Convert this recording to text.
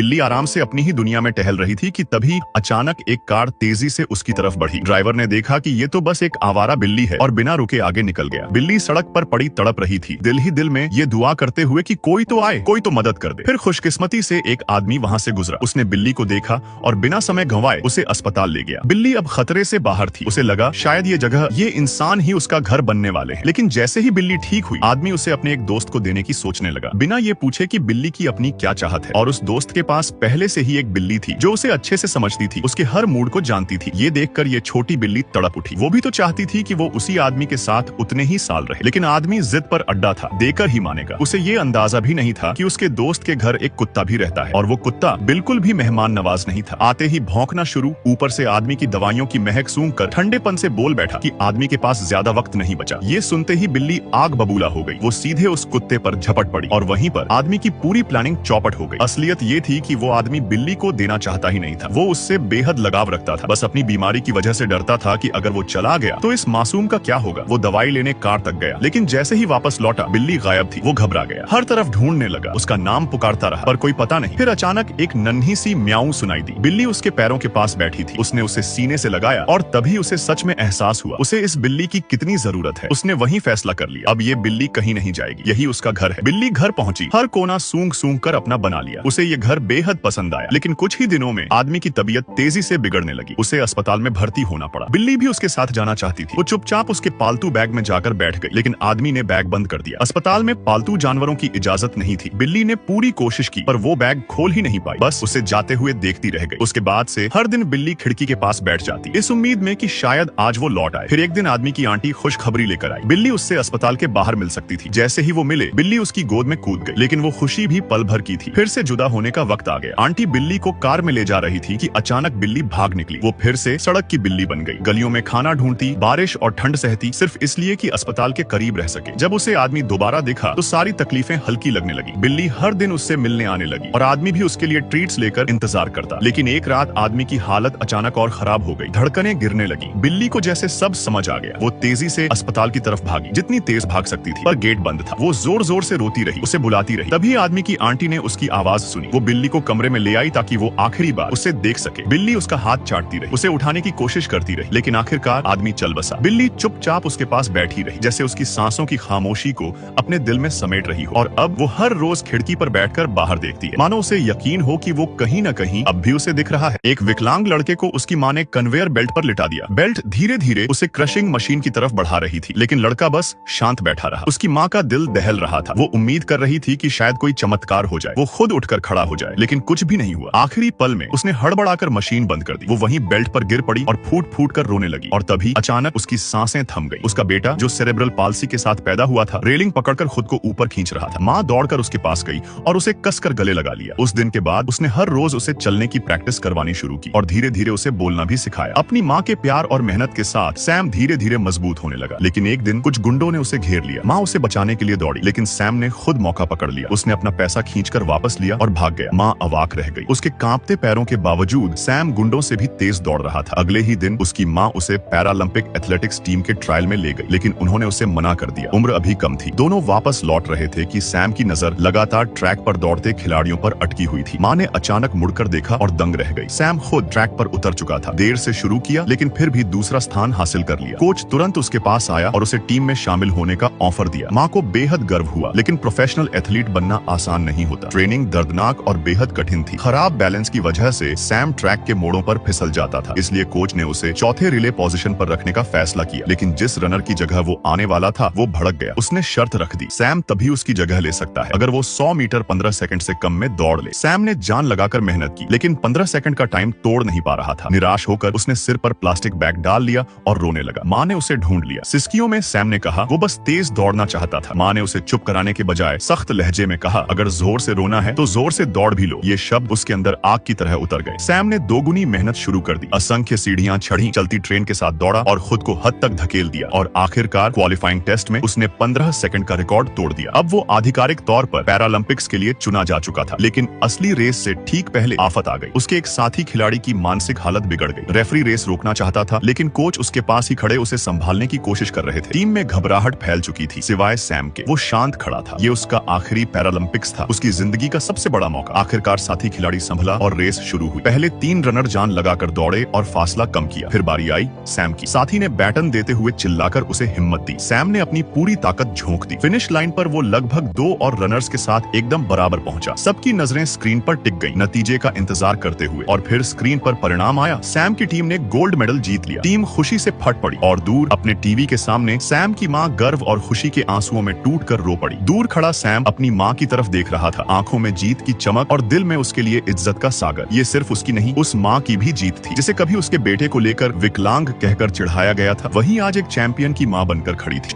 बिल्ली आराम से अपनी ही दुनिया में टहल रही थी कि तभी अचानक एक कार तेजी से उसकी तरफ बढ़ी। ड्राइवर ने देखा कि ये तो बस एक आवारा बिल्ली है और बिना रुके आगे निकल गया। बिल्ली सड़क पर पड़ी तड़प रही थी, दिल ही दिल में ये दुआ करते हुए कि कोई तो आए, कोई तो मदद कर दे। फिर खुशकिस्मती से एक आदमी वहाँ से गुजरा। उसने बिल्ली को देखा और बिना समय गंवाए उसे अस्पताल ले गया। बिल्ली अब खतरे से बाहर थी। उसे लगा शायद ये जगह, ये इंसान ही उसका घर बनने वाले हैं। लेकिन जैसे ही बिल्ली ठीक हुई, आदमी उसे अपने एक दोस्त को देने की सोचने लगा, बिना ये पूछे कि बिल्ली की अपनी क्या चाहत है। और उस दोस्त के पास पहले से ही एक बिल्ली थी जो उसे अच्छे से समझती थी, उसके हर मूड को जानती थी। ये देखकर ये छोटी बिल्ली तड़प उठी। वो भी तो चाहती थी कि वो उसी आदमी के साथ उतने ही साल रहे, लेकिन आदमी जिद पर अड्डा था, देकर ही मानेगा। उसे ये अंदाजा भी नहीं था कि उसके दोस्त के घर एक कुत्ता भी रहता है और वो कुत्ता बिल्कुल भी मेहमान नवाज नहीं था। आते ही भौंकना शुरू, ऊपर से आदमी की दवाइयों की महक सूंघकर ठंडेपन से बोल बैठा कि आदमी के पास ज्यादा वक्त नहीं बचा। ये सुनते ही बिल्ली आग बबूला हो गई। वो सीधे उस कुत्ते पर झपट पड़ी और वहीं पर आदमी की पूरी प्लानिंग चौपट हो गई। असलियत ये थी कि वो आदमी बिल्ली को देना चाहता ही नहीं था। वो उससे बेहद लगाव रखता था, बस अपनी बीमारी की वजह से डरता था कि अगर वो चला गया तो इस मासूम का क्या होगा। वो दवाई लेने कार तक गया, लेकिन जैसे ही वापस लौटा बिल्ली गायब थी। वो घबरा गया, हर तरफ ढूंढने लगा, उसका नाम पुकारता रहा पर कोई पता नहीं। फिर अचानक एक नन्ही सी म्याऊं सुनाई दी। बिल्ली उसके पैरों के पास बैठी थी। उसने उसे सीने से लगाया और तभी उसे सच में एहसास हुआ उसे इस बिल्ली की कितनी जरूरत है। उसने वहीं फैसला कर लिया, अब ये बिल्ली कहीं नहीं जाएगी, यही उसका घर है। बिल्ली घर पहुंची, हर कोना सूंघ सूंघ कर अपना बना लिया। उसे ये घर बेहद पसंद आया, लेकिन कुछ ही दिनों में आदमी की तबीयत तेजी से बिगड़ने लगी। उसे अस्पताल में भर्ती होना पड़ा। बिल्ली भी उसके साथ जाना चाहती थी। वो चुपचाप उसके पालतू बैग में जाकर बैठ गई, लेकिन आदमी ने बैग बंद कर दिया। अस्पताल में पालतू जानवरों की इजाजत नहीं थी। बिल्ली ने पूरी कोशिश की पर वो बैग खोल ही नहीं पाई, बस उसे जाते हुए देखती रह गई। उसके बाद से हर दिन बिल्ली खिड़की के पास बैठ जाती, इस उम्मीद में कि शायद आज वो लौट आए। फिर एक दिन आदमी की आंटी खुशखबरी लेकर आई, बिल्ली उससे अस्पताल के बाहर मिल सकती थी। जैसे ही वो मिले, बिल्ली उसकी गोद में कूद गई, लेकिन वो खुशी भी पल भर की थी। फिर से जुदा होने का वक्त आ गया। आंटी बिल्ली को कार में ले जा रही थी कि अचानक बिल्ली भाग निकली। वो फिर से सड़क की बिल्ली बन गई, गलियों में खाना ढूंढती, बारिश और ठंड सहती, सिर्फ इसलिए कि अस्पताल के करीब रह सके। जब उसे आदमी दोबारा देखा तो सारी तकलीफें हल्की लगने लगी। बिल्ली हर दिन उससे मिलने आने लगी और आदमी भी उसके लिए ट्रीट्स लेकर इंतजार करता। लेकिन एक रात आदमी की हालत अचानक और खराब हो गई, धड़कनें गिरने लगी। बिल्ली को जैसे सब समझ आ गया। वो तेजी से अस्पताल की तरफ भागी, जितनी तेज भाग सकती थी, पर गेट बंद था। वो जोर जोर से रोती रही, उसे बुलाती रही। तभी आदमी की आंटी ने उसकी आवाज सुनी। वो बिल्ली को कमरे में ले आई ताकि वो आखिरी बार उसे देख सके। बिल्ली उसका हाथ चाटती रही, उसे उठाने की कोशिश करती रही, लेकिन आखिरकार आदमी चल बसा। बिल्ली चुपचाप उसके पास बैठी रही, जैसे उसकी सांसों की खामोशी को अपने दिल में समेट रही हो। और अब वो हर रोज खिड़की पर बैठकर बाहर देखती है, मानो उसे यकीन हो कि वो कहीं न कहीं अब भी उसे दिख रहा है। एक विकलांग लड़के को उसकी माँ ने कन्वेयर बेल्ट पर लिटा दिया। बेल्ट धीरे धीरे उसे क्रशिंग मशीन की तरफ बढ़ा रही थी, लेकिन लड़का बस शांत बैठा रहा। उसकी माँ का दिल दहल रहा था। वो उम्मीद कर रही थी कि शायद कोई चमत्कार हो जाए, वो खुद उठकर खड़ा हो जाए, लेकिन कुछ भी नहीं हुआ। आखिरी पल में उसने हड़बड़ाकर मशीन बंद कर दी। वो वहीं बेल्ट पर गिर पड़ी और फूट फूट कर रोने लगी। और तभी अचानक उसकी सांसें थम गई। उसका बेटा, जो सेरेब्रल पाल्सी के साथ पैदा हुआ था, रेलिंग पकड़कर खुद को ऊपर खींच रहा था। माँ दौड़कर उसके पास गई और उसे कसकर गले लगा लिया। उस दिन के बाद उसने हर रोज उसे चलने की प्रैक्टिस करवानी शुरू की और धीरे धीरे उसे बोलना भी सिखाया। अपनी माँ के प्यार और मेहनत के साथ सैम धीरे धीरे मजबूत होने लगा। लेकिन एक दिन कुछ गुंडों ने उसे घेर लिया। माँ उसे बचाने के लिए दौड़ी, लेकिन सैम ने खुद मौका पकड़ लिया। उसने अपना पैसा खींचकर वापस लिया और भाग गया। माँ अवाक रह गई। उसके कांपते पैरों के बावजूद सैम गुंडों से भी तेज दौड़ रहा था। अगले ही दिन उसकी माँ उसे पैरालंपिक एथलेटिक्स टीम के ट्रायल में ले गई, लेकिन उन्होंने उसे मना कर दिया। उम्र अभी कम थी। दोनों वापस लौट रहे थे कि सैम की नजर लगातार ट्रैक पर दौड़ते खिलाड़ियों पर अटकी हुई थी। माँ ने अचानक मुड़कर देखा और दंग रह गई। सैम खुद ट्रैक पर उतर चुका था। देर से शुरू किया, लेकिन फिर भी दूसरा स्थान हासिल कर लिया। कोच तुरंत उसके पास आया और उसे टीम में शामिल होने का ऑफर दिया। माँ को बेहद गर्व हुआ, लेकिन प्रोफेशनल एथलीट बनना आसान नहीं होता। ट्रेनिंग दर्दनाक और बेहद कठिन थी। खराब बैलेंस की वजह से सैम ट्रैक के मोड़ों पर फिसल जाता था, इसलिए कोच ने उसे चौथे रिले पोजीशन पर रखने का फैसला किया। लेकिन जिस रनर की जगह वो आने वाला था, वो भड़क गया। उसने शर्त रख दी, सैम तभी उसकी जगह ले सकता है अगर वो 100 मीटर 15 सेकंड से कम में दौड़ ले। सैम ने जान लगाकर मेहनत की, लेकिन 15 सेकंड का टाइम तोड़ नहीं पा रहा था। निराश होकर उसने सिर पर प्लास्टिक बैग डाल लिया और रोने लगा। माँ ने उसे ढूंढ लिया। सिसकियों में सैम ने कहा वो बस तेज दौड़ना चाहता था। माँ ने उसे चुप कराने के बजाय सख्त लहजे में कहा, अगर जोर से रोना है तो जोर से दौड़ भी लो। ये शब्द उसके अंदर आग की तरह उतर गए। सैम ने दोगुनी मेहनत शुरू कर दी। असंख्य सीढ़ियां चढ़ी, चलती ट्रेन के साथ दौड़ा और खुद को हद तक धकेल दिया। और आखिरकार क्वालिफाइंग टेस्ट में उसने 15 सेकंड का रिकॉर्ड तोड़ दिया। अब वो आधिकारिक तौर पर पैरालंपिक्स के लिए चुना जा चुका था। लेकिन असली रेस से ठीक पहले आफत आ गई। उसके एक साथी खिलाड़ी की मानसिक हालत बिगड़ गई। रेफरी रेस रोकना चाहता था, लेकिन कोच उसके पास ही खड़े उसे संभालने की कोशिश कर रहे थे। टीम में घबराहट फैल चुकी थी, सिवाय सैम के। वो शांत खड़ा था। ये उसका आखिरी पैरालंपिक्स था, उसकी जिंदगी का सबसे बड़ा मौका। आखिरकार साथी खिलाड़ी संभला और रेस शुरू हुई। पहले 3 रनर जान लगाकर दौड़े और फासला कम किया। फिर बारी आई सैम की। साथी ने बैटन देते हुए चिल्लाकर उसे हिम्मत दी। सैम ने अपनी पूरी ताकत झोंक दी। फिनिश लाइन पर वो लगभग 2 और रनर्स के साथ एकदम बराबर पहुंचा। सबकी नजरें स्क्रीन पर टिक गईं, नतीजे का इंतजार करते हुए। और फिर स्क्रीन पर परिणाम आया। सैम की टीम ने गोल्ड मेडल जीत लिया। टीम खुशी से फट पड़ी और दूर अपने टीवी के सामने सैम की मां गर्व और खुशी के आंसुओं में टूटकर रो पड़ी। दूर खड़ा सैम अपनी मां की तरफ देख रहा था, आंखों में जीत की चमक और दिल में उसके लिए इज्जत का सागर। ये सिर्फ उसकी नहीं, उस मां की भी जीत थी, जिसे कभी उसके बेटे को लेकर विकलांग कहकर चिढ़ाया गया था, वही आज एक चैंपियन की मां बनकर खड़ी थी।